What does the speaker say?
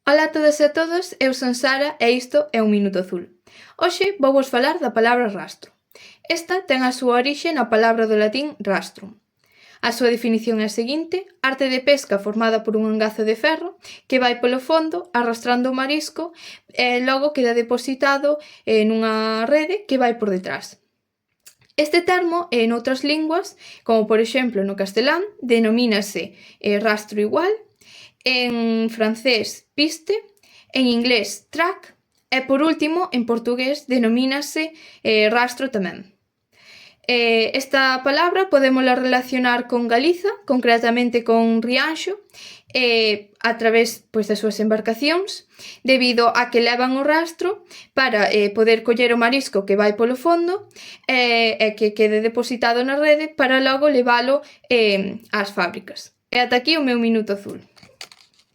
Ola a todas e a todos, eu son Sara e isto é Un Minuto Azul. Hoxe vouvos falar da palabra rastro. Esta ten a súa orixe na palabra do latín rastrum. A súa definición é a seguinte: arte de pesca formada por un engazo de ferro que vai polo fondo arrastrando o marisco e logo queda depositado nunha rede que vai por detrás. Este termo, noutras linguas, como por exemplo no castelán, denomínase rastro igual, en francés piste, en inglés track e por último en portugués denomínase rastro tamén. Esta palabra podémola relacionar con Galiza, concretamente con Rianxo, a través das súas embarcacións, debido a que levan o rastro para poder coller o marisco que vai polo fondo e que quede depositado na rede para logo leválo ás fábricas. E ata aquí o meu minuto azul.